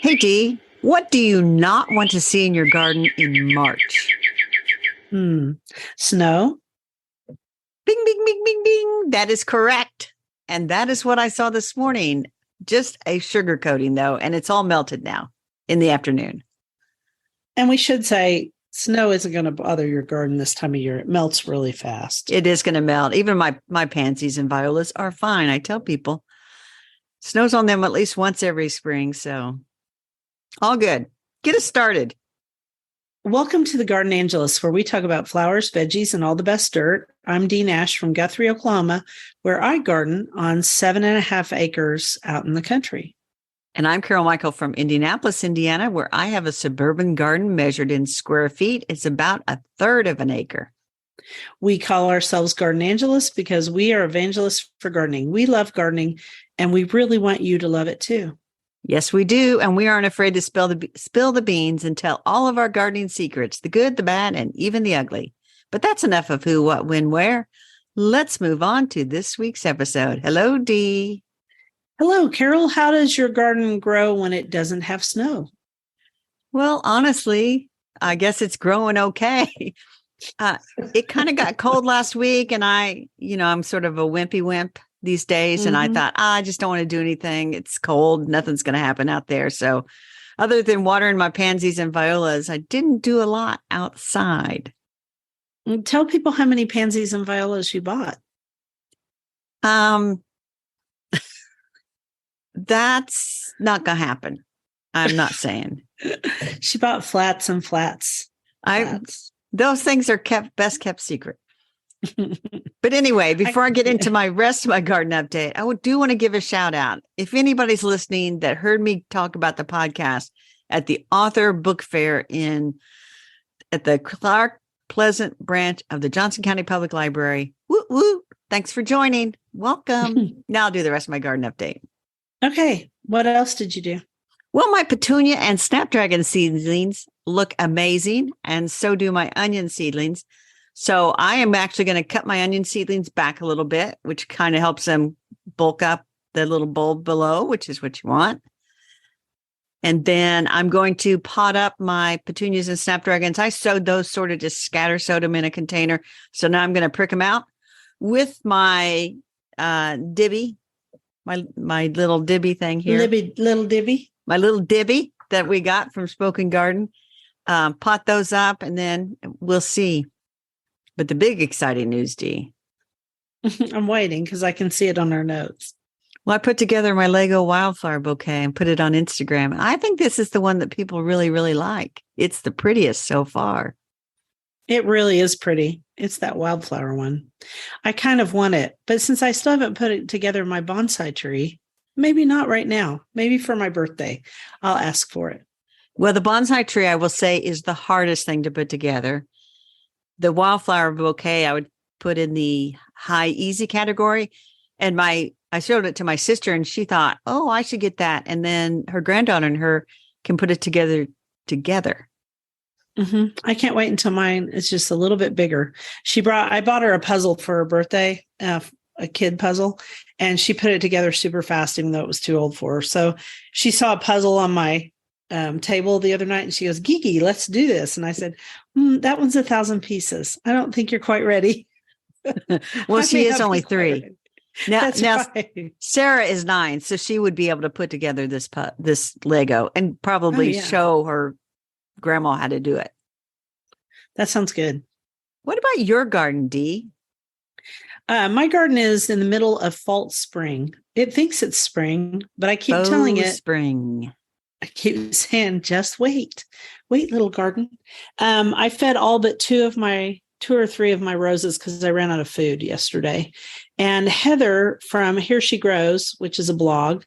Hey, Dee, what do you not want to see in your garden in March? Snow. Bing, bing, bing, bing, bing. That is correct. And that is what I saw this morning. Just a sugar coating, though, and it's all melted now in the afternoon. And we should say snow isn't going to bother your garden this time of year. It melts really fast. It is going to melt. Even my pansies and violas are fine. I tell people snows on them at least once every spring. So all good. Get us started. Welcome to the Garden Angelist, where we talk about flowers, veggies, and all the best dirt. I'm Dee Nash from Guthrie, Oklahoma, where I garden on 7.5 acres out in the country. And I'm Carol Michael from Indianapolis, Indiana, where I have a suburban garden measured in square feet. It's about 1/3 of an acre. We call ourselves Garden Angelists because we are evangelists for gardening. We love gardening, and we really want you to love it too. Yes, we do. And we aren't afraid to spill the beans and tell all of our gardening secrets, the good, the bad, and even the ugly. But that's enough of who, what, when, where. Let's move on to this week's episode. Hello, Dee. Hello, Carol. How does your garden grow when it doesn't have snow? Well, honestly, I guess it's growing okay. It kind of got cold last week, and I'm sort of a wimpy wimp these days. And I thought, I just don't want to do anything. It's cold. Nothing's going to happen out there. So other than watering my pansies and violas, I didn't do a lot outside. Tell people how many pansies and violas you bought. That's not going to happen. I'm not saying. She bought flats and flats. Those things are best kept secret. But anyway, before I get into my rest of my garden update, I do want to give a shout out. If anybody's listening that heard me talk about the podcast at the author book fair at the Clark Pleasant branch of the Johnson County Public Library, woo woo! Thanks for joining. Welcome. Now I'll do the rest of my garden update. Okay, what else did you do? Well, my petunia and snapdragon seedlings look amazing, and so do my onion seedlings. So I am actually going to cut my onion seedlings back a little bit, which kind of helps them bulk up the little bulb below, which is what you want. And then I'm going to pot up my petunias and snapdragons. I sowed those sort of just sowed them in a container. So now I'm going to prick them out with my dibby, my little dibby thing here. Little dibby. My little dibby that we got from Spoken Garden. Pot those up, and then we'll see. But the big exciting news, Dee. I'm waiting because I can see it on our notes. Well, I put together my Lego wildflower bouquet and put it on Instagram. I think this is the one that people really, really like. It's the prettiest so far. It really is pretty. It's that wildflower one. I kind of want it, but since I still haven't put it together in my bonsai tree, maybe not right now. Maybe for my birthday, I'll ask for it. Well, the bonsai tree, I will say, is the hardest thing to put together. The wildflower bouquet, I would put in the high easy category. And I showed it to my sister, and she thought, oh, I should get that. And then her granddaughter and her can put it together. I can't wait until mine is just a little bit bigger. I bought her a puzzle for her birthday, a kid puzzle, and she put it together super fast, even though it was too old for her. So she saw a puzzle on my table the other night, and she goes, Gigi, let's do this. And I said, that one's 1,000 pieces. I don't think you're quite ready. Well, she is only 3. Now, right. Sarah is 9, so she would be able to put together this Lego and probably show her grandma how to do it. That sounds good. What about your garden, Dee? My garden is in the middle of fall spring. It thinks it's spring, but I keep telling it spring. I keep saying, just wait, little garden. I fed all but 2 or 3 of my roses because I ran out of food yesterday. And Heather from Here She Grows, which is a blog,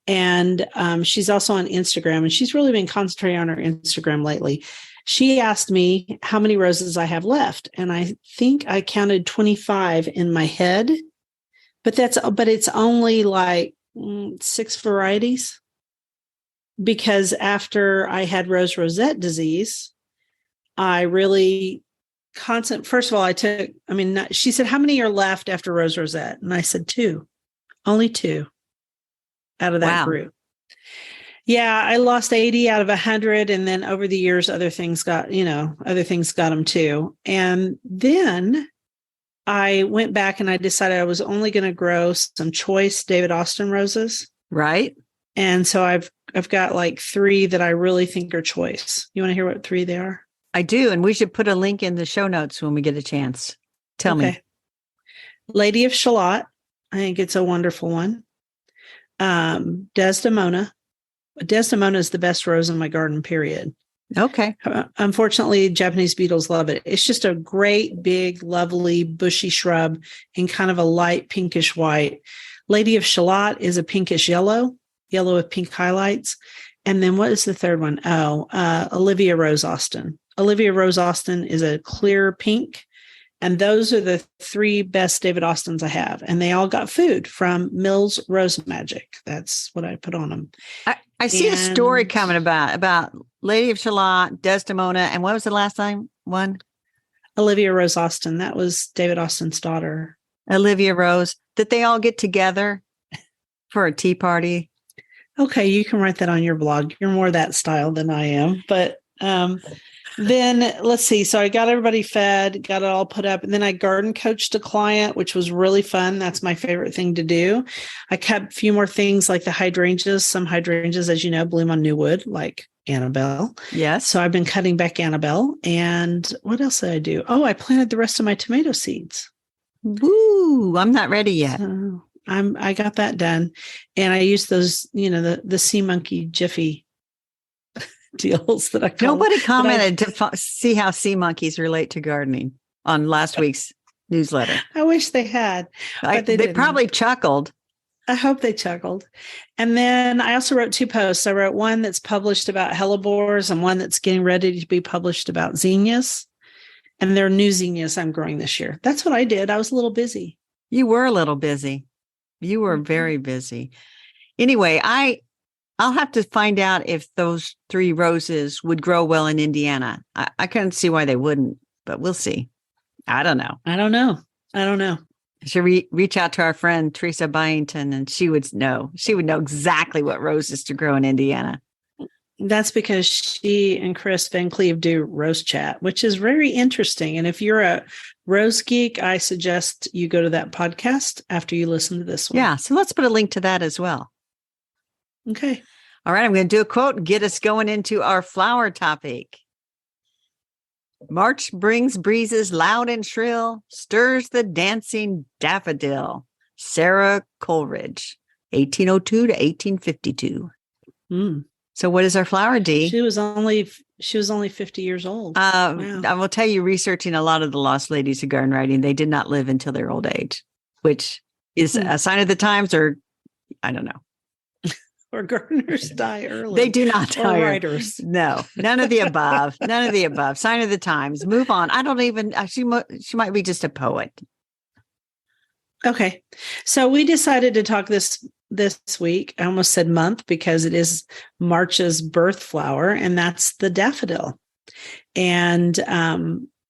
and she's also on Instagram, and she's really been concentrating on her Instagram lately. She asked me how many roses I have left, and I think I counted 25 in my head, but it's only like 6 varieties. Because after I had rosette disease, I really first of all, she said, how many are left after rosette? And I said 2, only 2 out of that group. Yeah, I lost 80 out of 100. And then over the years, other things got them too. And then I went back and I decided I was only going to grow some choice David Austin roses. Right. And so I've got like 3 that I really think are choice. You want to hear what 3 they are? I do. And we should put a link in the show notes when we get a chance. Tell me. Lady of Shalott. I think it's a wonderful one. Desdemona. Desdemona is the best rose in my garden, period. Okay. Unfortunately, Japanese beetles love it. It's just a great, big, lovely, bushy shrub in kind of a light pinkish white. Lady of Shalott is a pinkish yellow with pink highlights. And then what is the third one? Olivia Rose Austin. Olivia Rose Austin is a clear pink. And those are the 3 best David Austins I have. And they all got food from Mills Rose Magic. That's what I put on them. I see a story coming about Lady of Shalott, Desdemona, and what was the last one? Olivia Rose Austin. That was David Austin's daughter. Olivia Rose. Did they all get together for a tea party? Okay, you can write that on your blog. You're more that style than I am. But then let's see. So I got everybody fed, got it all put up, and then I garden coached a client, which was really fun. That's my favorite thing to do. I kept a few more things like the hydrangeas. Some hydrangeas, as you know, bloom on new wood, like Annabelle. Yes. So I've been cutting back Annabelle. And what else did I do? Oh, I planted the rest of my tomato seeds. Woo! I'm not ready yet. So I got that done, and I used those, the Sea Monkey Jiffy deals that I call. Nobody commented to see how sea monkeys relate to gardening on last week's newsletter. I wish they had, but they probably chuckled. I hope they chuckled. And then I also wrote 2 posts. I wrote one that's published about hellebores and one that's getting ready to be published about zinnias. And they're new zinnias I'm growing this year. That's what I did. I was a little busy. You were a little busy. You were very busy. Anyway, I'll have to find out if those 3 roses would grow well in Indiana. I can't see why they wouldn't, but we'll see. I don't know. I don't know. I should reach out to our friend Teresa Byington, and she would know. She would know exactly what roses to grow in Indiana. That's because she and Chris Van Cleve do Rose Chat, which is very interesting. And if you're a rose geek, I suggest you go to that podcast after you listen to this one. Yeah. So let's put a link to that as well. Okay. All right. I'm going to do a quote and get us going into our flower topic. March brings breezes loud and shrill, stirs the dancing daffodil. Sarah Coleridge, 1802 to 1852. So what is our flower, Dee? She was only 50 years old. Wow. I will tell you, researching a lot of the lost ladies of garden writing, they did not live until their old age, which is a sign of the times, or I don't know. Or gardeners die early. They do not die. Or writers. No, none of the above. None of the above. Sign of the times. Move on. I don't even, she might be just a poet. Okay. So we decided to talk this week. I almost said month because it is March's birth flower, and that's the daffodil. And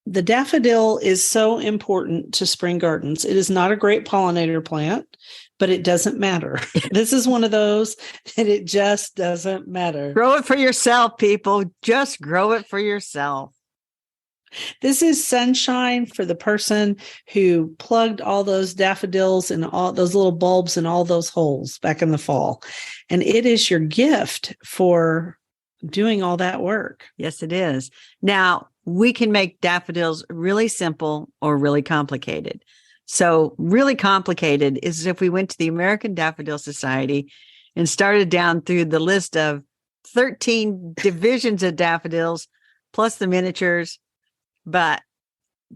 the daffodil is so important to spring gardens. It is not a great pollinator plant, but it doesn't matter. This is one of those that it just doesn't matter. Grow it for yourself, people. Just grow it for yourself. This is sunshine for the person who plugged all those daffodils and all those little bulbs in all those holes back in the fall. And it is your gift for doing all that work. Yes, it is. Now, we can make daffodils really simple or really complicated. So really complicated is if we went to the American Daffodil Society and started down through the list of 13 divisions of daffodils, plus the miniatures. But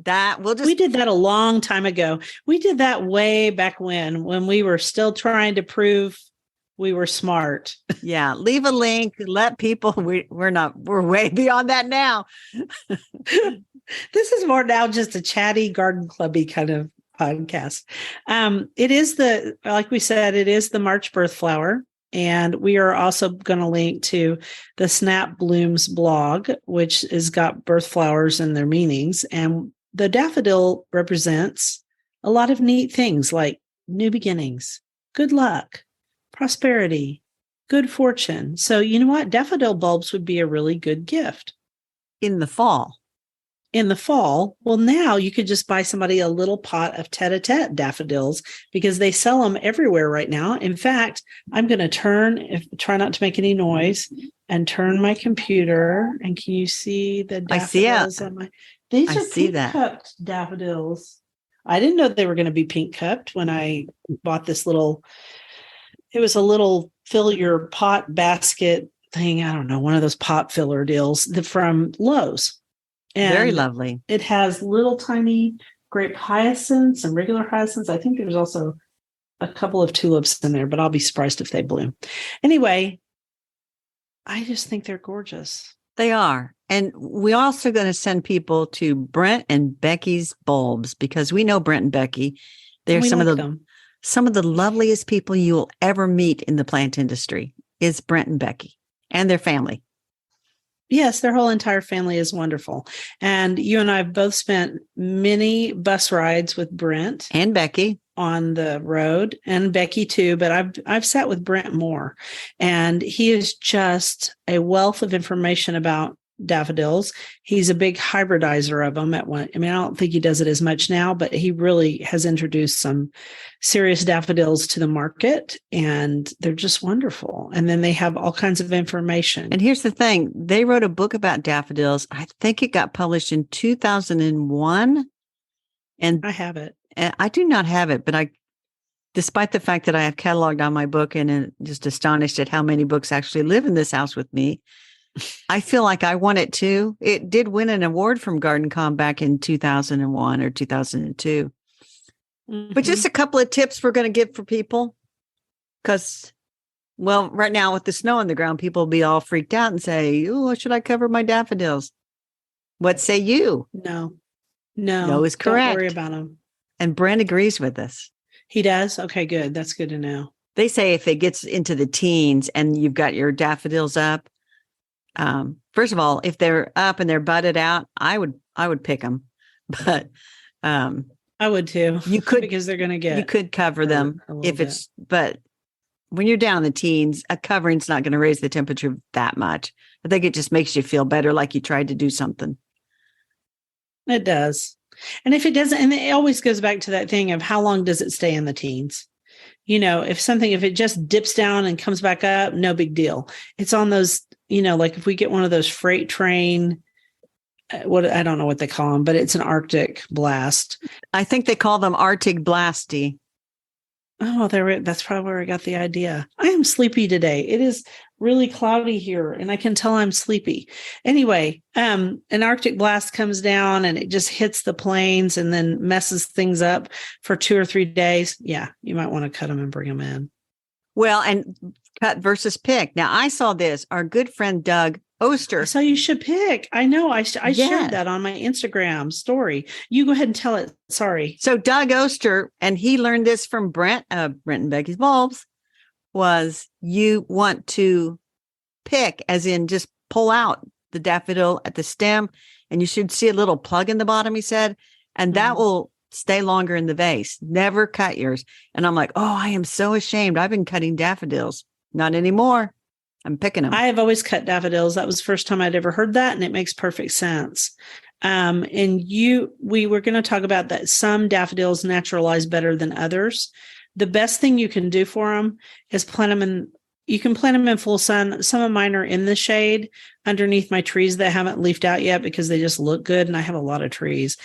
that we did that a long time ago. We did that way back when we were still trying to prove we were smart. Yeah. Leave a link. Let people, we're way beyond that now. This is more now just a chatty garden clubby kind of podcast. It is like we said, it is the March birth flower. And we are also going to link to the Snap Blooms blog, which has got birth flowers and their meanings. And the daffodil represents a lot of neat things like new beginnings, good luck, prosperity, good fortune. So you know what? Daffodil bulbs would be a really good gift in the fall. In the fall. Well, now you could just buy somebody a little pot of tete-a-tete daffodils because they sell them everywhere right now. In fact, I'm going to try not to make any noise and turn my computer. And can you see the daffodils on my? These are pink cupped daffodils. I didn't know they were going to be pink cupped when I bought this little. It was a little fill your pot basket thing. I don't know, one of those pot filler deals from Lowe's. And very lovely. It has little tiny grape hyacinths and regular hyacinths. I think there's also a couple of tulips in there, but I'll be surprised if they bloom. Anyway, I just think they're gorgeous. They are. And we're also going to send people to Brent and Becky's bulbs because we know Brent and Becky. They're some of the loveliest people you will ever meet in the plant industry is Brent and Becky and their family. Yes, their whole entire family is wonderful. And you and I have both spent many bus rides with Brent and Becky on the road, and Becky too, but I've sat with Brent more. And he is just a wealth of information about daffodils. He's a big hybridizer of them at one. I mean, I don't think he does it as much now, but he really has introduced some serious daffodils to the market, and they're just wonderful. And then they have all kinds of information. And here's the thing. They wrote a book about daffodils. I think it got published in 2001. And I have it. And I do not have it, but despite the fact that I have cataloged on my book and just astonished at how many books actually live in this house with me, I feel like I want it too. It did win an award from GardenCom back in 2001 or 2002. Mm-hmm. But just a couple of tips we're going to give for people. Because, well, right now with the snow on the ground, people will be all freaked out and say, oh, should I cover my daffodils? What say you? No is correct. Don't worry about them. And Brent agrees with us. He does? Okay, good. That's good to know. They say if it gets into the teens and you've got your daffodils up, first of all, if they're up and they're budded out, I would pick them. But I would too. You could because they're going to get. You could cover them if it's. But when you're down in the teens, a covering's not going to raise the temperature that much. I think it just makes you feel better, like you tried to do something. It does. And if it doesn't, and it always goes back to that thing of how long does it stay in the teens? You know, if it just dips down and comes back up, no big deal. It's on those, like if we get one of those freight train, I don't know what they call them, but it's an Arctic blast. I think they call them Arctic blasty. Oh, that's probably where I got the idea. I am sleepy today. It is really cloudy here, and I can tell I'm sleepy. Anyway, an Arctic blast comes down, and it just hits the plains and then messes things up for 2 or 3 days. Yeah, you might want to cut them and bring them in. Well, and cut versus pick. Now, I saw this. Our good friend Doug Oster. So you should pick. I know. I shared that on my Instagram story. You go ahead and tell it. Sorry. So Doug Oster, and he learned this from Brent and Becky's bulbs, was you want to pick, as in just pull out the daffodil at the stem, and you should see a little plug in the bottom, he said, and that will stay longer in the vase. Never cut yours. And I'm like, oh, I am so ashamed. I've been cutting daffodils. Not anymore. I'm picking them. I have always cut daffodils. That was the first time I'd ever heard that, and it makes perfect sense. We were going to talk about that some daffodils naturalize better than others. The best thing you can do for them is plant them in. You can plant them in full sun. Some of mine are in the shade underneath my trees that haven't leafed out yet because they just look good, and I have a lot of trees.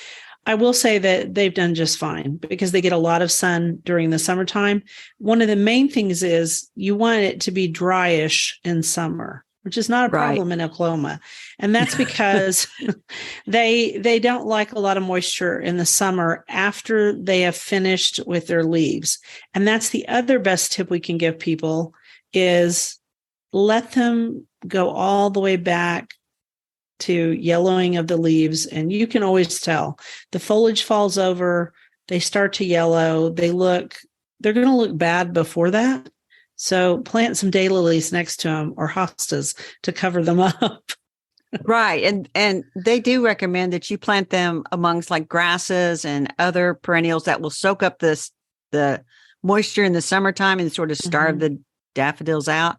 I will say that they've done just fine because they get a lot of sun during the summertime. One of the main things is you want it to be dryish in summer, which is not a problem in Oklahoma. And that's because they don't like a lot of moisture in the summer after they have finished with their leaves. And that's the other best tip we can give people is let them go all the way back to yellowing of the leaves. And you can always tell the foliage falls over, they start to yellow. They're going to look bad before that. So plant some daylilies next to them or hostas to cover them up. Right. And they do recommend that you plant them amongst like grasses and other perennials that will soak up the moisture in the summertime and sort of starve the daffodils out.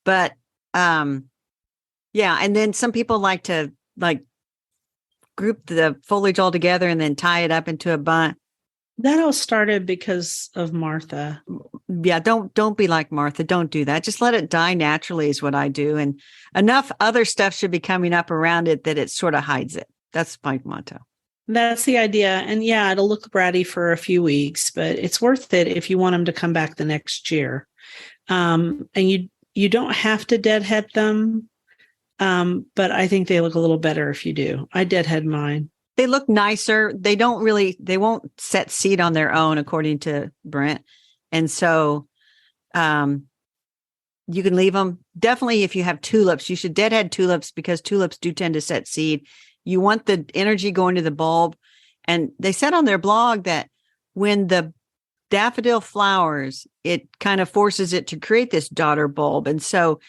But yeah, and then some people like to group the foliage all together and then tie it up into a bun. That all started because of Martha. Yeah, don't be like Martha. Don't do that. Just let it die naturally is what I do. And enough other stuff should be coming up around it that it sort of hides it. That's my motto. That's the idea. And yeah, it'll look bratty for a few weeks, but it's worth it if you want them to come back the next year. And you don't have to deadhead them. But I think they look a little better if you do. I deadhead mine. They look nicer. They won't set seed on their own, according to Brent. And so you can leave them. Definitely, if you have tulips, you should deadhead tulips because tulips do tend to set seed. You want the energy going to the bulb. And they said on their blog that when the daffodil flowers, it kind of forces it to create this daughter bulb. And so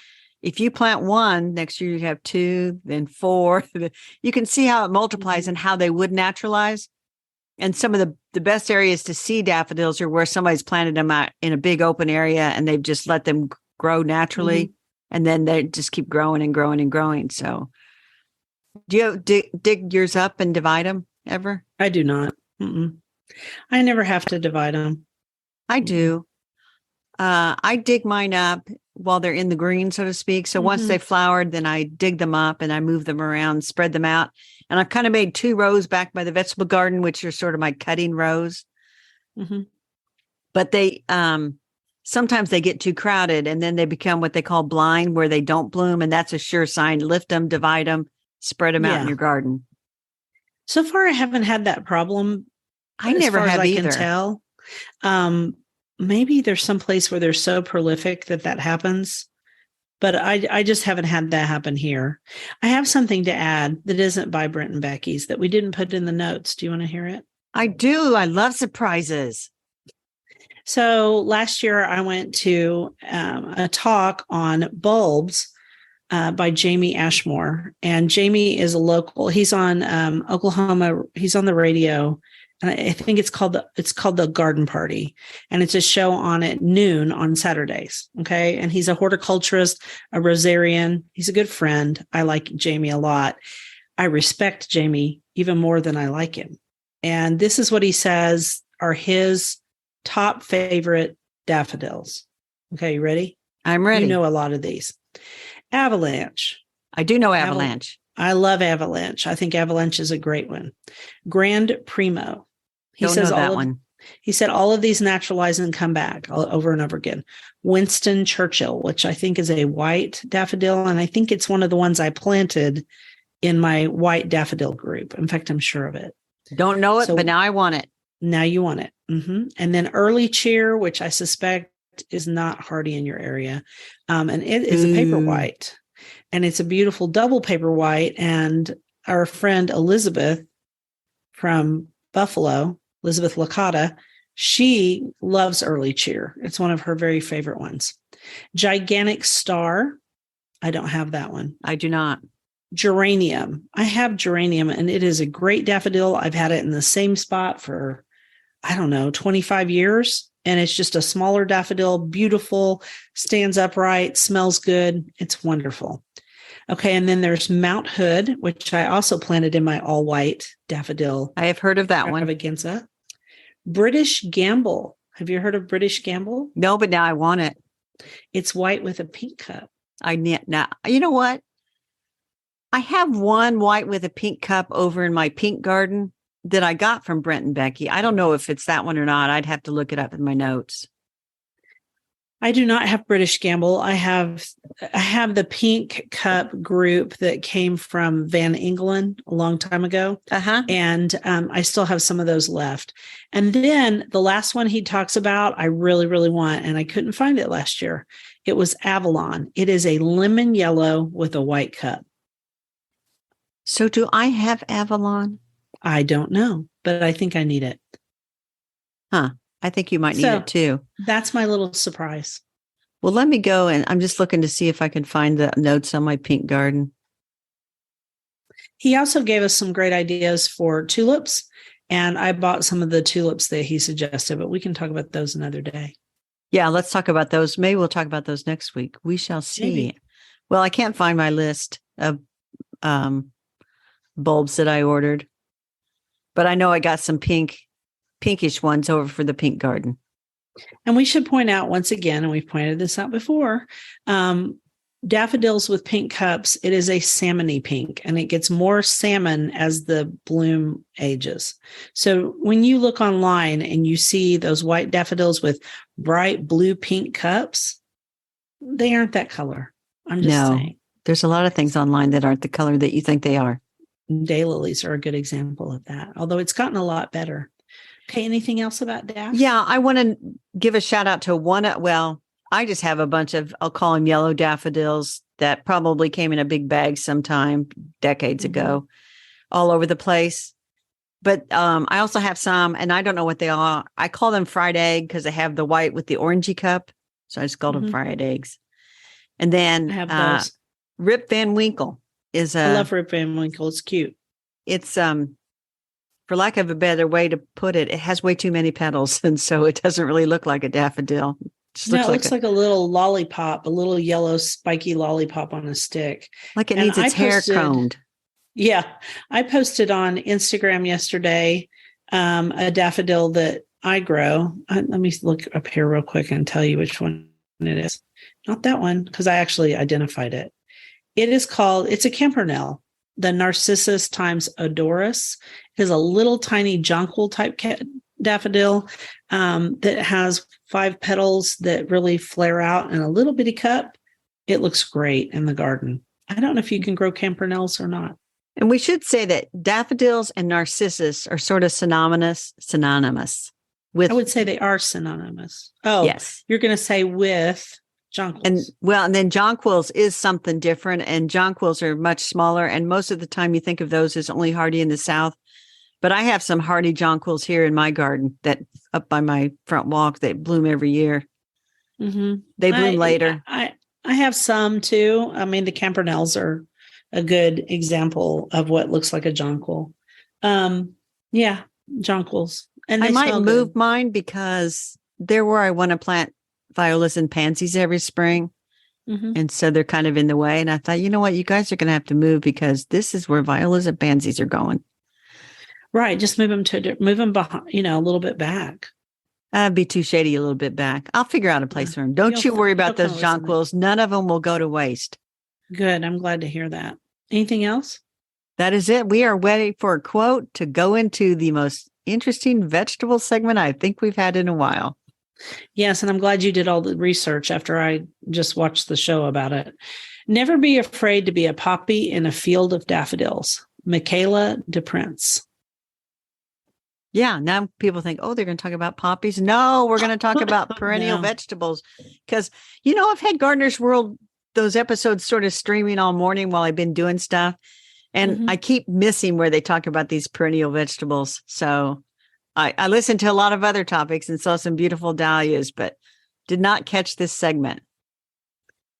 if you plant one, next year you have two, then four. You can see how it multiplies and how they would naturalize. And some of the best areas to see daffodils are where somebody's planted them out in a big open area and they've just let them grow naturally. And then they just keep growing and growing and growing. So do you dig yours up and divide them ever? I do not. I never have to divide them. I do. I dig mine up while they're in the green, so to speak. So once they've flowered, then I dig them up and I move them around, spread them out. And I've kind of made 2 rows back by the vegetable garden, which are sort of my cutting rows. But they sometimes they get too crowded and then they become what they call blind, where they don't bloom. And that's a sure sign. Lift them, divide them, spread them out in your garden. So far, I haven't had that problem. I never have either. I can tell. Maybe there's some place where they're so prolific that happens, but I just haven't had that happen here. I have something to add that isn't by Brent and Becky's that we didn't put in the notes. Do you want to hear it? I do. I love surprises. So last year I went to a talk on bulbs by Jamie Ashmore, and Jamie is a local. He's on Oklahoma. He's on the radio. And I think it's called the Garden Party, and it's a show on at noon on Saturdays. Okay. And he's a horticulturist, a rosarian. He's a good friend. I like Jamie a lot. I respect Jamie even more than I like him. And this is what he says are his top favorite daffodils. Okay. You ready? I'm ready. You know a lot of these. Avalanche. I do know avalanche. I love avalanche. I think avalanche is a great one. Grand Primo. He says that one. He said all of these naturalize and come back over and over again. Winston Churchill, which I think is a white daffodil, and I think it's one of the ones I planted in my white daffodil group. In fact, I'm sure of it. Don't know it, but now I want it. Now you want it. And then early cheer, which I suspect is not hardy in your area. And it is a paper white. And it's a beautiful double paper white. And our friend Elizabeth from Buffalo, Elizabeth Licata, she loves early cheer. It's one of her very favorite ones. Gigantic star. I don't have that one. I do not. Geranium. I have geranium, and it is a great daffodil. I've had it in the same spot for, 25 years. And it's just a smaller daffodil, beautiful, stands upright, smells good. It's wonderful. Okay, and then there's Mount Hood, which I also planted in my all-white daffodil. I have heard of that one. Extravaganza. British Gamble. Have you heard of British Gamble? No, but now I want it. It's white with a pink cup. Now, you know what? I have one white with a pink cup over in my pink garden that I got from Brent and Becky. I don't know if it's that one or not. I'd have to look it up in my notes. I do not have British Gamble. I have the pink cup group that came from Van Engelen a long time ago. And I still have some of those left. And then the last one he talks about, I really, really want, and I couldn't find it last year. It was Avalon. It is a lemon yellow with a white cup. So do I have Avalon? I don't know, but I think I need it. I think you might need it too. That's my little surprise. Well, let me go, and I'm just looking to see if I can find the notes on my pink garden. He also gave us some great ideas for tulips, and I bought some of the tulips that he suggested, but we can talk about those another day. Yeah, let's talk about those. Maybe we'll talk about those next week. We shall see. Maybe. Well, I can't find my list of bulbs that I ordered, but I know I got some pinkish ones over for the pink garden. And we should point out once again, and we've pointed this out before, daffodils with pink cups, it is a salmony pink, and it gets more salmon as the bloom ages. So when you look online and you see those white daffodils with bright blue pink cups, they aren't that color. I'm just saying. There's a lot of things online that aren't the color that you think they are. Daylilies are a good example of that, although it's gotten a lot better. Okay, anything else about daff? Yeah, I want to give a shout out to one. Well, I just have a bunch of, I'll call them yellow daffodils that probably came in a big bag sometime decades ago, all over the place. But I also have some, and I don't know what they are. I call them fried egg because they have the white with the orangey cup. So I just called them fried eggs. And then I have those. Rip Van Winkle is I love Rip Van Winkle. It's cute. It's for lack of a better way to put it, it has way too many petals, and so it doesn't really look like a daffodil. It looks like a little lollipop, a little yellow spiky lollipop on a stick. Like it needs its hair combed. Yeah. I posted on Instagram yesterday a daffodil that I grow. Let me look up here real quick and tell you which one it is. Not that one, because I actually identified it. It's a campanile, the Narcissus times Odorous. It is a little tiny jonquil type daffodil that has 5 petals that really flare out in a little bitty cup. It looks great in the garden. I don't know if you can grow campaniles or not. And we should say that daffodils and narcissus are sort of synonymous with. I would say they are synonymous. Oh, yes. You're going to say with jonquils. And then jonquils is something different, and jonquils are much smaller. And most of the time you think of those as only hardy in the South. But I have some hardy jonquils here in my garden that up by my front walk that bloom every year. Mm-hmm. They bloom later. I have some too. I mean, the campanelles are a good example of what looks like a jonquil. Yeah, jonquils. And I might move mine because they're where I want to plant violas and pansies every spring. Mm-hmm. And so they're kind of in the way. And I thought, you know what, you guys are going to have to move because this is where violas and pansies are going. Right. Just move them behind, a little bit back. That'd be too shady a little bit back. I'll figure out a place for them. Don't you worry about those jonquils. None of them will go to waste. Good. I'm glad to hear that. Anything else? That is it. We are waiting for a quote to go into the most interesting vegetable segment I think we've had in a while. Yes. And I'm glad you did all the research after I just watched the show about it. Never be afraid to be a poppy in a field of daffodils. Michaela DePrince. Yeah. Now people think, they're going to talk about poppies. No, we're going to talk about perennial vegetables. Because, I've had Gardener's World, those episodes sort of streaming all morning while I've been doing stuff. And I keep missing where they talk about these perennial vegetables. So I listened to a lot of other topics and saw some beautiful dahlias, but did not catch this segment.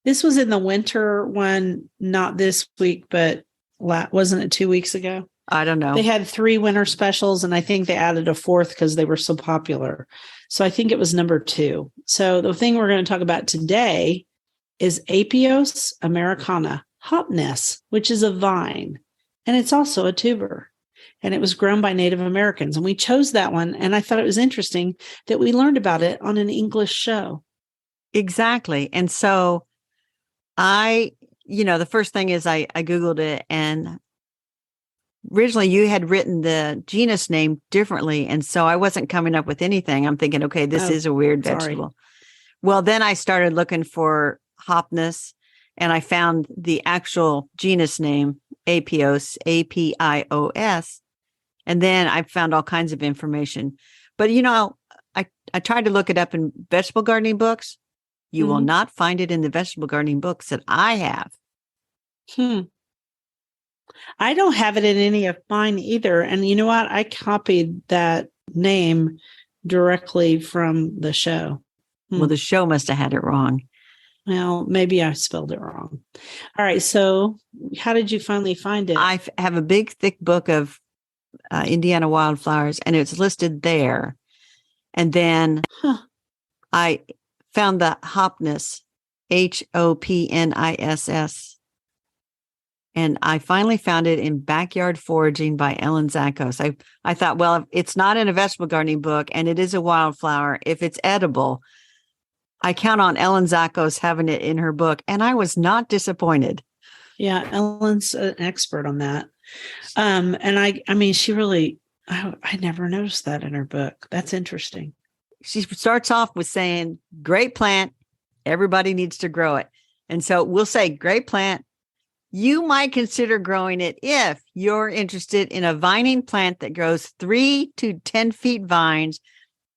This was in the winter one, not this week, but wasn't it 2 weeks ago? I don't know. They had 3 winter specials, and I think they added a 4th because they were so popular. So I think it was number 2. So the thing we're going to talk about today is Apios americana, Hopniss, which is a vine, and it's also a tuber. And it was grown by Native Americans. And we chose that one. And I thought it was interesting that we learned about it on an English show. Exactly. And so the first thing is I Googled it, and originally you had written the genus name differently. And so I wasn't coming up with anything. I'm thinking, okay, this is a weird vegetable. Well, then I started looking for Hopniss, and I found the actual genus name, Apios, Apios. And then I found all kinds of information. But, I tried to look it up in vegetable gardening books. You will not find it in the vegetable gardening books that I have. I don't have it in any of mine either. And you know what? I copied that name directly from the show. Well, the show must have had it wrong. Well, maybe I spelled it wrong. All right. So how did you finally find it? I have a big, thick book of Indiana wildflowers, and it's listed there. And then I found the Hopniss, Hopniss. And I finally found it in Backyard Foraging by Ellen Zakos. I thought, well, if it's not in a vegetable gardening book and it is a wildflower, if it's edible, I count on Ellen Zakos having it in her book. And I was not disappointed. Yeah, Ellen's an expert on that. And I mean, she really, I never noticed that in her book. That's interesting. She starts off with saying, great plant, everybody needs to grow it. And so we'll say, great plant. You might consider growing it if you're interested in a vining plant that grows 3 to 10 feet vines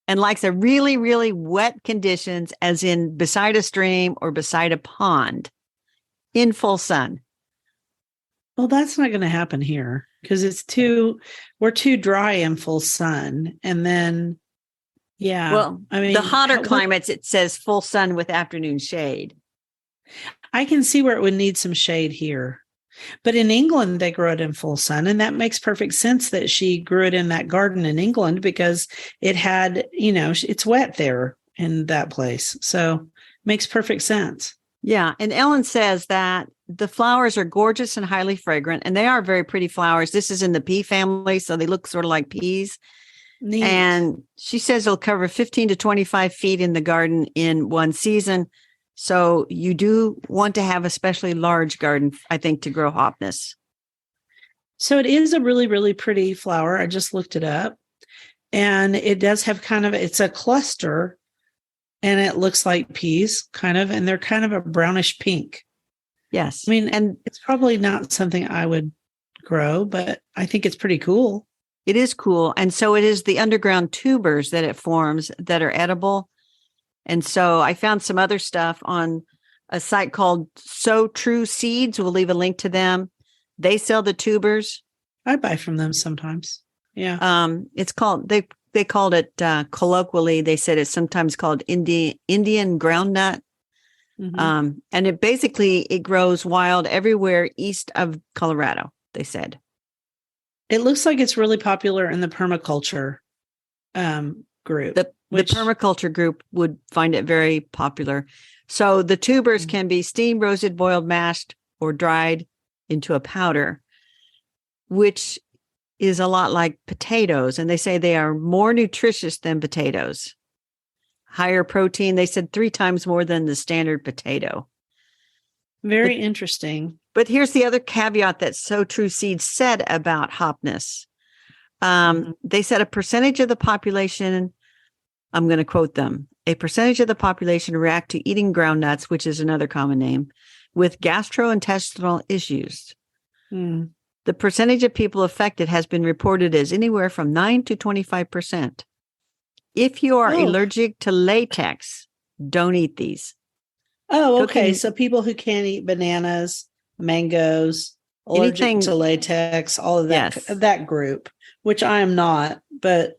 and likes a really, really wet conditions, as in beside a stream or beside a pond in full sun. Well, that's not going to happen here because we're too dry in full sun. And then, yeah. Well, I mean, the hotter climates, it says full sun with afternoon shade. I can see where it would need some shade here. But in England, they grow it in full sun. And that makes perfect sense that she grew it in that garden in England because it had, it's wet there in that place. So makes perfect sense. Yeah. And Ellen says that the flowers are gorgeous and highly fragrant, and they are very pretty flowers. This is in the pea family, so they look sort of like peas. Neat. And she says it'll cover 15 to 25 feet in the garden in one season. So you do want to have a especially large garden, I think, to grow Hopniss. So it is a really, really pretty flower. I just looked it up. And it does have it's a cluster, and it looks like peas, and they're kind of a brownish pink. Yes. I mean, and it's probably not something I would grow, but I think it's pretty cool. It is cool. And so it is the underground tubers that it forms that are edible. And so I found some other stuff on a site called So True Seeds. We'll leave a link to them. They sell the tubers. I buy from them sometimes. Yeah. It's called, they called it colloquially, they said it's sometimes called Indian groundnut. Mm-hmm. And it grows wild everywhere east of Colorado, they said. It looks like it's really popular in the permaculture group. The permaculture group would find it very popular. So the tubers can be steamed, roasted, boiled, mashed, or dried into a powder, which is a lot like potatoes. And they say they are more nutritious than potatoes. Higher protein, they said 3 times more than the standard potato. Very interesting. But here's the other caveat that So True Seeds said about Hopniss. They said a percentage of the population, I'm going to quote them, a percentage of the population react to eating ground nuts, which is another common name, with gastrointestinal issues. The percentage of people affected has been reported as anywhere from 9 to 25%. If you are allergic to latex, don't eat these. Oh, okay. So people who can't eat bananas, mangoes, allergic to latex, all of that, that group, which I am not, but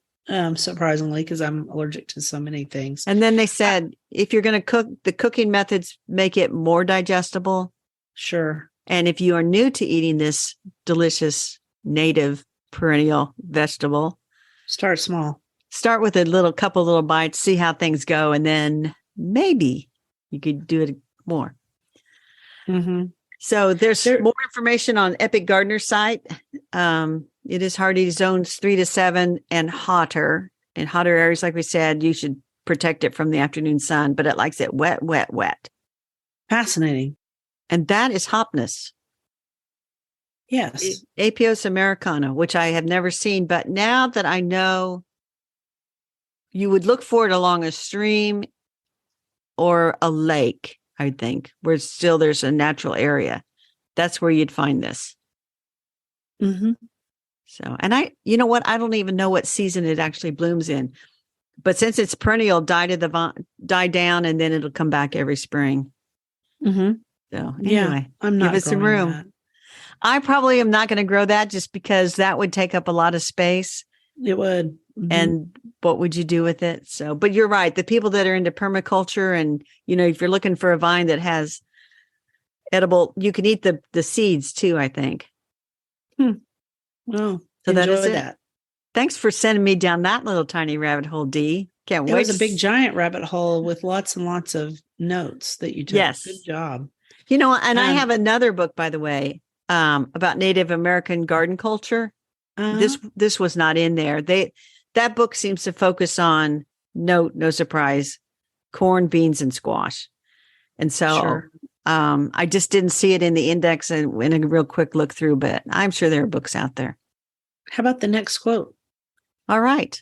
surprisingly, because I'm allergic to so many things. And then they said, if you're going to cook, the cooking methods make it more digestible. Sure. And if you are new to eating this delicious native perennial vegetable, start small. Start with couple little bites, see how things go, and then maybe you could do it more. Mm-hmm. So there's more information on Epic Gardener's site. It is hardy zones 3 to 7 and hotter. In hotter areas, like we said, you should protect it from the afternoon sun, but it likes it wet, wet, wet. Fascinating. And that is Hopniss. Yes. Apios americana, which I have never seen. But now that I know, you would look for it along a stream or a lake, I think, where still there's a natural area. That's where you'd find this. Mm-hmm. So, and you know what? I don't even know what season it actually blooms in. But since it's perennial, die down, and then it'll come back every spring. Mm-hmm. So anyway, I'm not give it some room. That. I probably am not going to grow that just because that would take up a lot of space. It would. Mm-hmm. And what would you do with it? So, but you're right. The people that are into permaculture and, if you're looking for a vine that has edible, you can eat the seeds too, I think. Well, so that is it. That. Thanks for sending me down that little tiny rabbit hole, Dee. Can't It wait. was a big giant rabbit hole with lots and lots of notes that you took. Yes. Good job. And I have another book, by the way, about Native American garden culture. This was not in there. That book seems to focus on no surprise, corn, beans, and squash. And so Sure. I just didn't see it in the index and in a real quick look through, but I'm sure there are books out there. How about the next quote? All right.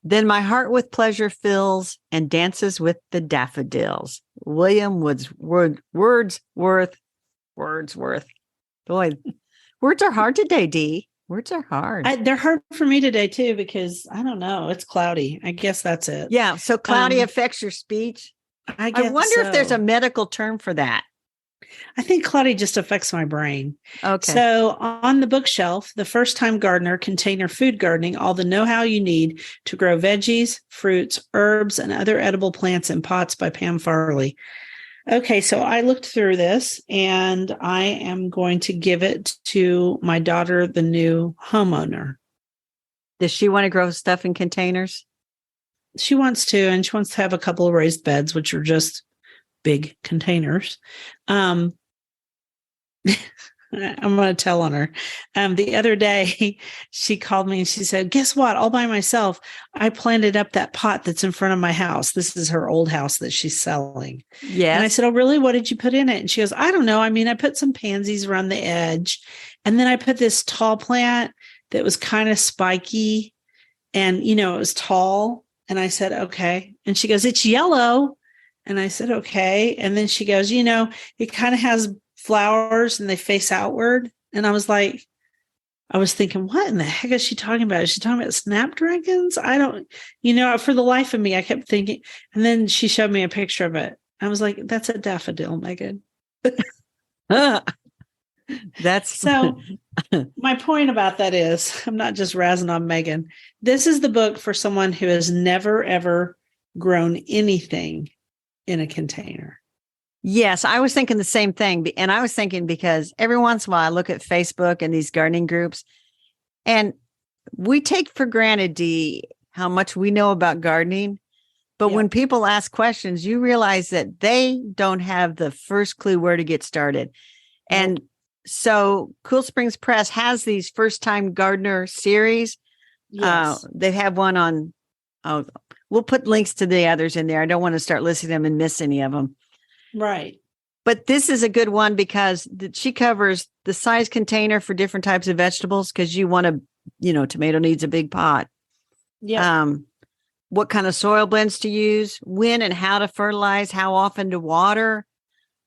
Then my heart with pleasure fills and dances with the daffodils. William Wordsworth. Boy, words are hard today, Dee. Words are hard. They're hard for me today too, because I don't know. It's cloudy. I guess that's it. Yeah. So cloudy affects your speech. I wonder if there's a medical term for that. I think cloudy just affects my brain. Okay. So on the bookshelf, The First Time Gardener, Container Food Gardening, all the know-how you need to grow veggies, fruits, herbs, and other edible plants in pots by Pam Farley. Okay, so I looked through this and I am going to give it to my daughter, the new homeowner. Does she want to grow stuff in containers? She wants to, and she wants to have a couple of raised beds, which are just big containers. I'm going to tell on her. The other day, she called me and she said, guess what? All by myself, I planted up that pot that's in front of my house. This is her old house that she's selling. Yes. And I said, oh, really? What did you put in it? And she goes, I don't know. I mean, I put some pansies around the edge. And then I put this tall plant that was kind of spiky. And, it was tall. And I said, okay. And she goes, it's yellow. And I said, okay. And then she goes, it kind of has flowers and they face outward. And I was thinking, what in the heck is she talking about? Is she talking about snapdragons? I don't, for the life of me, I kept thinking. And then she showed me a picture of it. I was like, that's a daffodil, Megan. That's so my point about that is I'm not just razzing on Megan. This is the book for someone who has never, ever grown anything in a container. Yes, I was thinking the same thing. And I was thinking because every once in a while I look at Facebook and these gardening groups and we take for granted, Dee, how much we know about gardening. But when people ask questions, you realize that they don't have the first clue where to get started. And so Cool Springs Press has these first time gardener series. Yes. They have one on, we'll put links to the others in there. I don't want to start listing them and miss any of them. Right. But this is a good one because she covers the size container for different types of vegetables because you want to, tomato needs a big pot. Yeah. What kind of soil blends to use, when and how to fertilize, how often to water,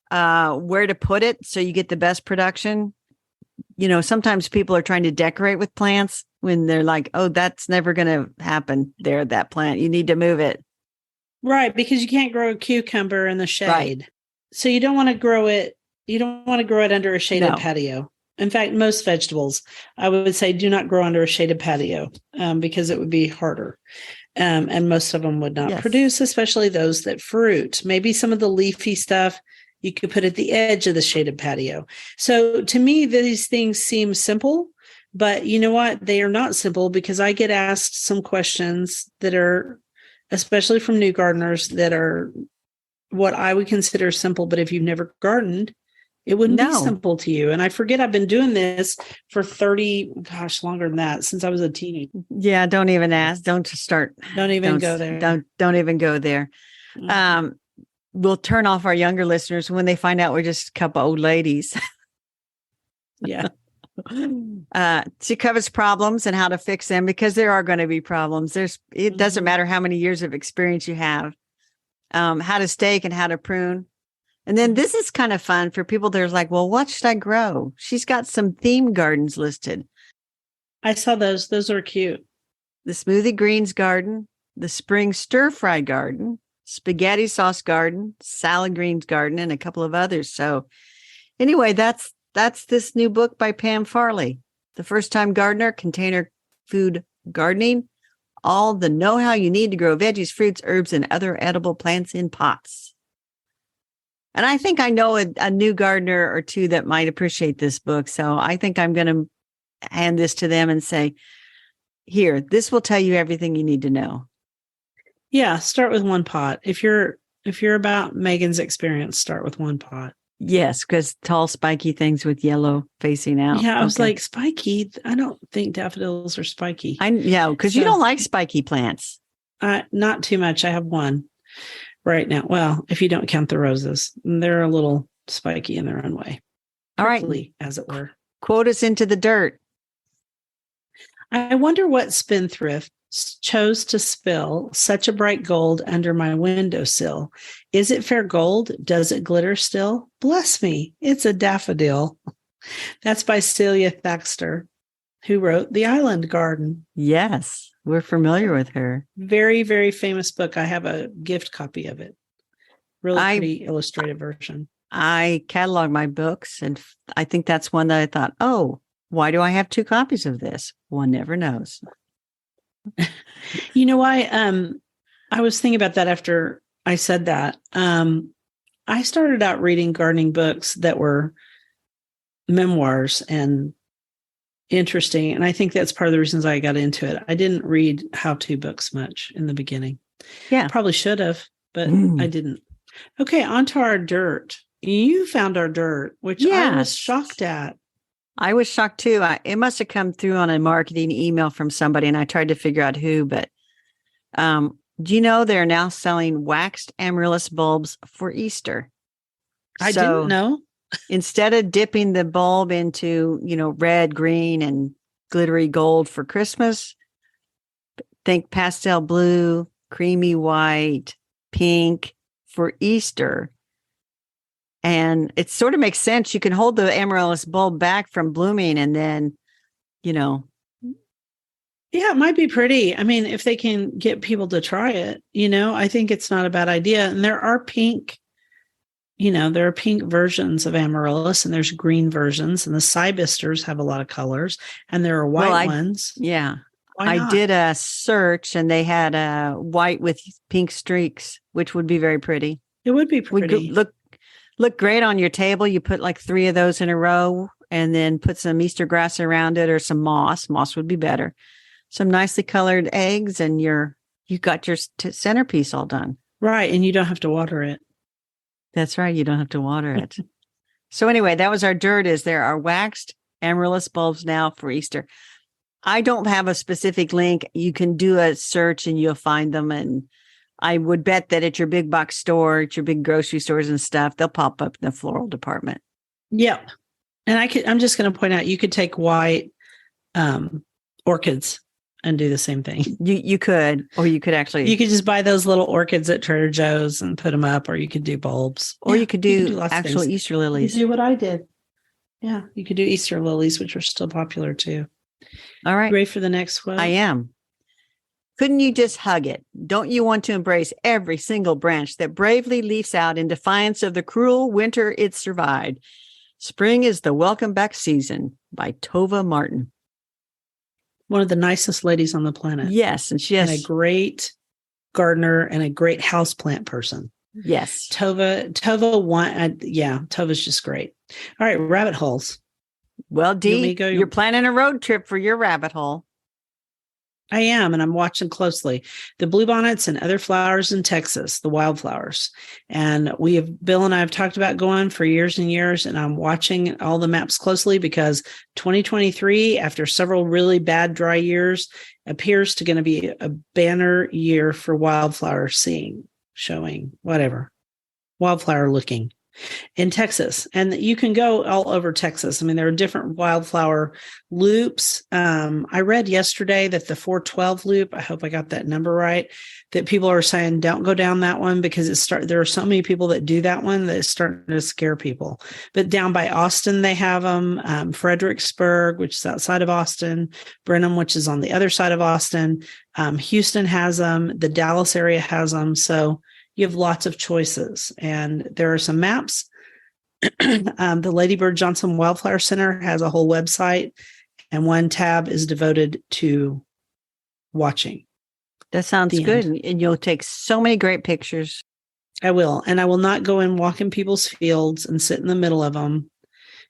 where to put it so you get the best production. Sometimes people are trying to decorate with plants when they're like, oh, that's never going to happen there, that plant. You need to move it. Right, because you can't grow a cucumber in the shade. Right. So you don't want to grow it. You don't want to grow it under a shaded patio. In fact, most vegetables, I would say, do not grow under a shaded patio because it would be harder. And most of them would not produce, especially those that fruit. Maybe some of the leafy stuff you could put at the edge of the shaded patio. So to me, these things seem simple, but you know what? They are not simple because I get asked some questions that are, especially from new gardeners, that are what I would consider simple. But if you've never gardened, it wouldn't be simple to you. And I forget I've been doing this for longer than that, since I was a teenager. Yeah, don't even ask. Don't start. Don't even go there. Don't even go there. Mm-hmm. We'll turn off our younger listeners when they find out we're just a couple old ladies. Yeah. She covers problems and how to fix them because there are going to be problems. It doesn't matter how many years of experience you have, how to stake and how to prune. And then this is kind of fun for people that are like, well, what should I grow? She's got some theme gardens listed. I saw those. Those are cute. The smoothie greens garden, the spring stir fry garden, spaghetti sauce garden, salad greens garden, and a couple of others. So anyway, that's this new book by Pam Farley, The First Time Gardener, Container Food Gardening, all the know-how you need to grow veggies, fruits, herbs, and other edible plants in pots. And I think I know a new gardener or two that might appreciate this book. So I think I'm going to hand this to them and say, here, this will tell you everything you need to know. Yeah, start with one pot. If you're about Megan's experience, start with one pot. Yes, because tall, spiky things with yellow facing out. Yeah, I was like, spiky. I don't think daffodils are spiky. Because you don't like spiky plants. Not too much. I have one right now. Well, if you don't count the roses, they're a little spiky in their own way. All right, as it were. Quote us into the dirt. I wonder what spendthrift chose to spill such a bright gold under my windowsill. Is it fair gold? Does it glitter still? Bless me, it's a daffodil. That's by Celia Thaxter, who wrote The Island Garden. Yes, we're familiar with her. Very, very famous book. I have a gift copy of it. Really pretty illustrated version. I catalog my books, and I think that's one that I thought, oh, why do I have 2 copies of this? One never knows. You know why? I was thinking about that after I said that. I started out reading gardening books that were memoirs and interesting. And I think that's part of the reasons I got into it. I didn't read how-to books much in the beginning. Yeah. Probably should have, but I didn't. Okay, on to our dirt. You found our dirt, which I was shocked at. I was shocked too. It must have come through on a marketing email from somebody, and I tried to figure out who. But do you know they're now selling waxed amaryllis bulbs for Easter? I didn't know. Instead of dipping the bulb into, red, green, and glittery gold for Christmas, think pastel blue, creamy white, pink for Easter. And it sort of makes sense. You can hold the amaryllis bulb back from blooming and then, Yeah, it might be pretty. I mean, if they can get people to try it, I think it's not a bad idea. And there are pink, there are pink versions of amaryllis and there's green versions. And the cybisters have a lot of colors. And there are white ones. Yeah. Why not? I did a search and they had a white with pink streaks, which would be very pretty. It would be pretty. Look great on your table. You put like 3 of those in a row and then put some Easter grass around it or some moss. Moss would be better. Some nicely colored eggs and you got your centerpiece all done. Right. And you don't have to water it. That's right. You don't have to water it. So anyway, that was our dirt. There are waxed amaryllis bulbs now for Easter. I don't have a specific link. You can do a search and you'll find them. And I would bet that at your big box store, at your big grocery stores and stuff, they'll pop up in the floral department. Yep. And I'm just going to point out, you could take white orchids and do the same thing. You could, or you could actually. You could just buy those little orchids at Trader Joe's and put them up, or you could do bulbs. Or you could do actual Easter lilies. You could do what I did. Yeah. You could do Easter lilies, which are still popular too. All right. You ready for the next one? I am. Couldn't you just hug it? Don't you want to embrace every single branch that bravely leafs out in defiance of the cruel winter it survived? Spring is the welcome back season by Tova Martin. One of the nicest ladies on the planet. Yes. And and a great gardener and a great houseplant person. Yes. Tova's just great. All right. Rabbit holes. Well, Dee, you're planning a road trip for your rabbit hole. I am, and I'm watching closely the bluebonnets and other flowers in Texas, the wildflowers. And Bill and I have talked about going for years and years, and I'm watching all the maps closely because 2023, after several really bad dry years, appears to going to be a banner year for wildflower wildflower looking in Texas. And you can go all over Texas. I mean, there are different wildflower loops. I read yesterday that the 412 loop, I hope I got that number right, that people are saying, don't go down that one because there are so many people that do that one that it's starting to scare people. But down by Austin, they have them, Fredericksburg, which is outside of Austin, Brenham, which is on the other side of Austin. Houston has them. The Dallas area has them. So you have lots of choices, and there are some maps. The Lady Bird Johnson Wildflower Center has a whole website, and one tab is devoted to watching. That sounds good. And you'll take so many great pictures. I will. And I will not go and walk in people's fields and sit in the middle of them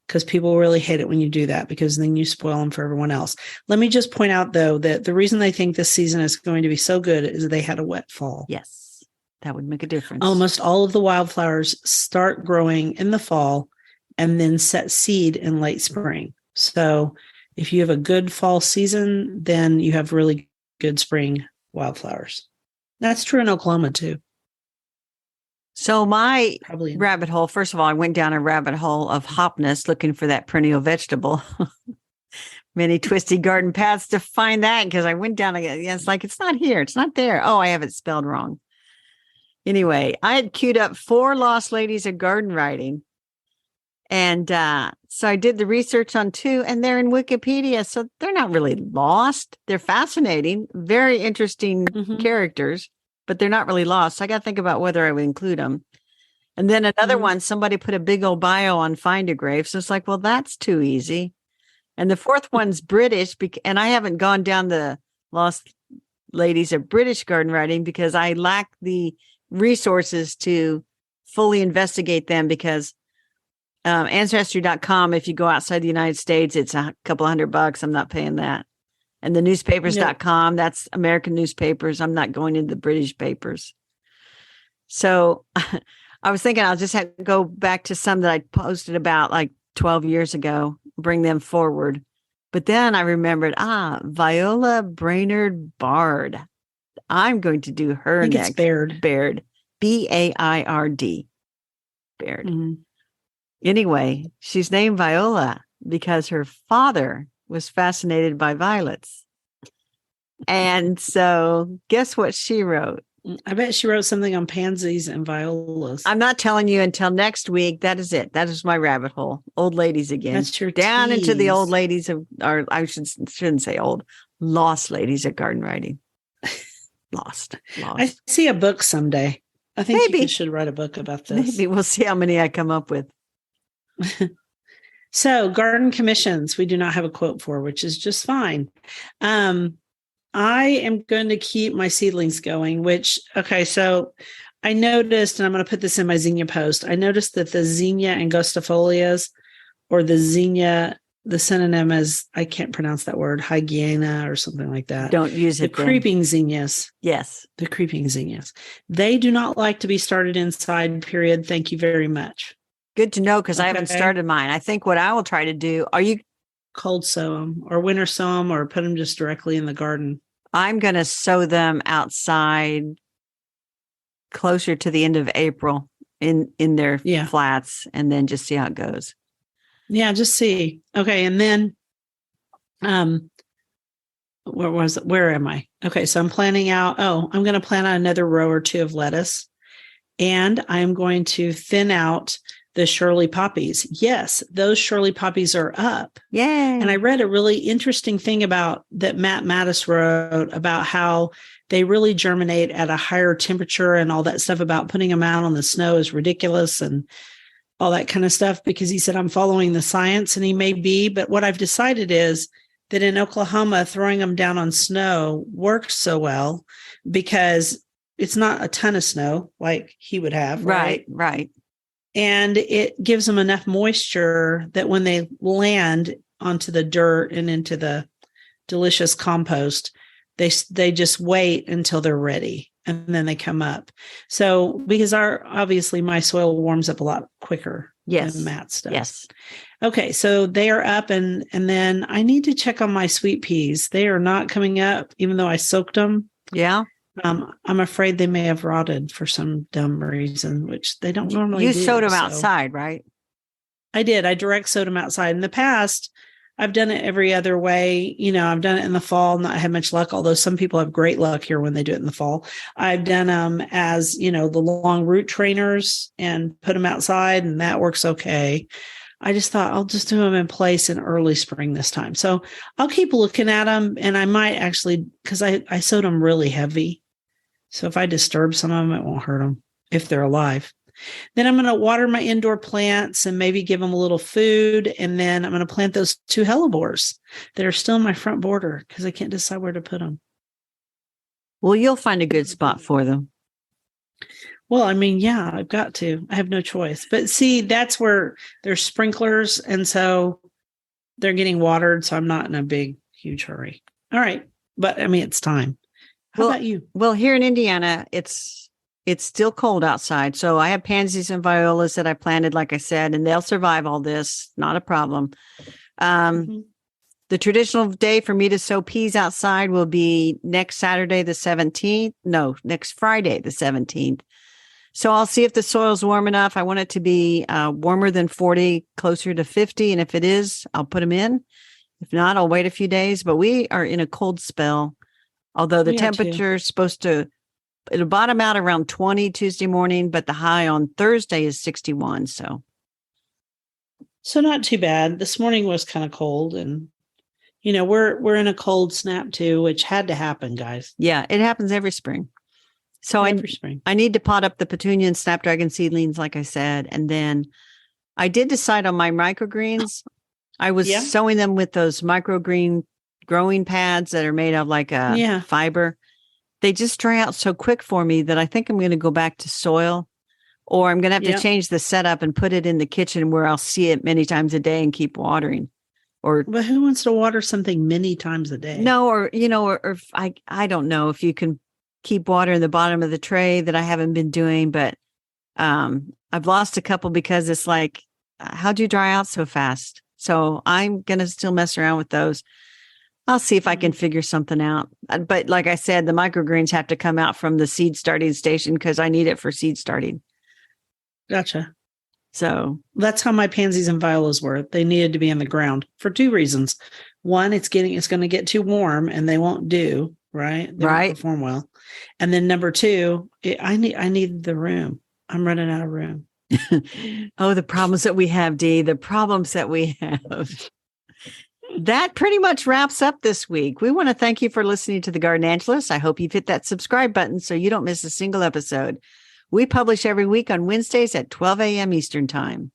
because people really hate it when you do that, because then you spoil them for everyone else. Let me just point out, though, that the reason they think this season is going to be so good is they had a wet fall. Yes, that would make a difference. Almost all of the wildflowers start growing in the fall and then set seed in late spring. So if you have a good fall season, then you have really good spring wildflowers. That's true in Oklahoma, too. So my Probably rabbit hole, first of all, I went down a rabbit hole of Hopniss looking for that perennial vegetable. Many twisty garden paths to find that, because I went down again. It's like, it's not here. It's not there. Oh, I have it spelled wrong. Anyway, I had queued up 4 lost ladies of garden writing. And so I did the research on 2, and they're in Wikipedia. So they're not really lost. They're fascinating, very interesting characters, but they're not really lost. So I got to think about whether I would include them. And then another one, somebody put a big old bio on Find a Grave. So it's like, well, that's too easy. And the 4th one's British. And I haven't gone down the lost ladies of British garden writing because I lack the resources to fully investigate them, because Ancestry.com, if you go outside the United States, it's a couple $100. I'm not paying that. And the newspapers.com, that's American newspapers. I'm not going into the British papers. So I was thinking I'll just have to go back to some that I posted about like 12 years ago, bring them forward. But then I remembered, Viola Brainerd Bard. I'm going to do her next. It's Baird. Baird. Baird. Baird. Mm-hmm. Anyway, she's named Viola because her father was fascinated by violets. And so guess what she wrote? I bet she wrote something on pansies and violas. I'm not telling you until next week. That is it. That is my rabbit hole. Old ladies again. That's your down tease. Into the old ladies of, or I shouldn't say old, lost ladies of garden writing. Lost. I see a book someday. I think Maybe you should write a book about this. Maybe we'll see how many I come up with. So garden commissions, we do not have a quote for, which is just fine. I am going to keep my seedlings going, so I noticed, and I'm going to put this in my zinnia post. I noticed that the zinnia angustifolias, or the zinnia, the synonym is, I can't pronounce that word, hygiena or something like that. Don't use it. The creeping zinnias. Yes. The creeping zinnias. They do not like to be started inside, period. Thank you very much. Good to know, because I haven't started mine. I think what I will try to do, cold sow them or winter sow them, or put them just directly in the garden? I'm going to sow them outside closer to the end of April in their flats, and then just see how it goes. Yeah, just see. Okay. And then, where am I? Okay. So I'm planning out, I'm going to plant out another row or 2 of lettuce, and I'm going to thin out the Shirley poppies. Yes, those Shirley poppies are up. Yay. And I read a really interesting thing about that Matt Mattis wrote about how they really germinate at a higher temperature, and all that stuff about putting them out on the snow is ridiculous and all that kind of stuff, because he said, I'm following the science, and he may be, but what I've decided is that in Oklahoma, throwing them down on snow works so well because it's not a ton of snow like he would have. Right. And it gives them enough moisture that when they land onto the dirt and into the delicious compost, they just wait until they're ready, and then they come up. So because obviously my soil warms up a lot quicker than Matt's stuff. Yes. Okay, so they are up, and then I need to check on my sweet peas. They are not coming up, even though I soaked them. Yeah. I'm afraid they may have rotted for some dumb reason, which they don't normally do. You sowed them outside, right? I did. I direct sowed them outside. In the past, I've done it every other way. I've done it in the fall, not had much luck, although some people have great luck here when they do it in the fall. I've done them as, the long root trainers and put them outside, and that works okay. I just thought I'll just do them in place in early spring this time. So I'll keep looking at them, and I might actually, because I sowed them really heavy. So if I disturb some of them, it won't hurt them if they're alive. Then I'm going to water my indoor plants and maybe give them a little food. And then I'm going to plant those 2 hellebores that are still in my front border because I can't decide where to put them. Well, you'll find a good spot for them. Well, I mean, yeah, I've got to. I have no choice. But see, that's where there's sprinklers. And so they're getting watered. So I'm not in a big, huge hurry. All right. But I mean, it's time. How Well, about you? well, here in Indiana, it's still cold outside. So I have pansies and violas that I planted, like I said, and they'll survive all this. Not a problem. Mhm. The traditional day for me to sow peas outside will be next Saturday, the 17th. No, next Friday, the 17th. So I'll see if the soil's warm enough. I want it to be warmer than 40, closer to 50. And if it is, I'll put them in. If not, I'll wait a few days. But we are in a cold spell. Although the We are too. temperature is supposed to, it'll bottom out around 20 Tuesday morning, but the high on Thursday is 61. So not too bad. This morning was kind of cold, and we're in a cold snap too, which had to happen, guys. Yeah, it happens every spring. So Every spring. I need to pot up the petunia and snapdragon seedlings, like I said. And then I did decide on my microgreens. I was Yeah. sowing them with those microgreen growing pads that are made of like a Yeah. fiber. They just dry out so quick for me that I think I'm going to go back to soil, or I'm going to have Yeah. to change the setup and put it in the kitchen where I'll see it many times a day and keep watering. Or But who wants to water something many times a day? no, or or I don't know if you can keep water in the bottom of the tray that I haven't been doing, but I've lost a couple because it's like, how'd you dry out so fast? So I'm going to still mess around with those. I'll see if I can figure something out. But like I said, the microgreens have to come out from the seed starting station because I need it for seed starting. Gotcha. So That's how my pansies and violas were. They needed to be in the ground for two reasons. One, it's going to get too warm and they won't do, right? They won't perform well. And then number two, I need the room. I'm running out of room. Oh, the problems that we have, Dee, the problems that we have. That pretty much wraps up this week. We want to thank you for listening to The Garden Angelist. I hope you've hit that subscribe button so you don't miss a single episode. We publish every week on Wednesdays at 12 a.m. Eastern Time.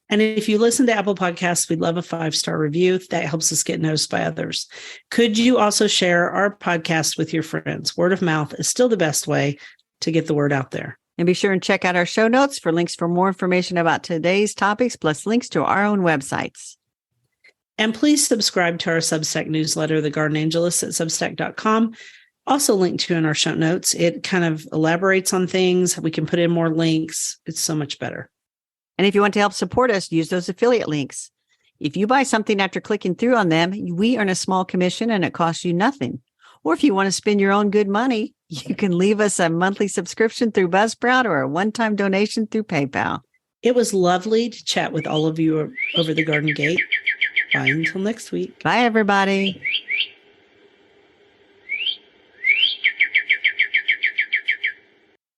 And if you listen to Apple Podcasts, we'd love a 5-star review. That helps us get noticed by others. Could you also share our podcast with your friends? Word of mouth is still the best way to get the word out there. And be sure and check out our show notes for links for more information about today's topics, plus links to our own websites. And please subscribe to our Substack newsletter, The Garden Angelist, at substack.com. Also linked to in our show notes. It kind of elaborates on things. We can put in more links. It's so much better. And if you want to help support us, use those affiliate links. If you buy something after clicking through on them, we earn a small commission and it costs you nothing. Or if you want to spend your own good money, you can leave us a monthly subscription through Buzzsprout or a one-time donation through PayPal. It was lovely to chat with all of you over the garden gate. Bye until next week. Bye, everybody.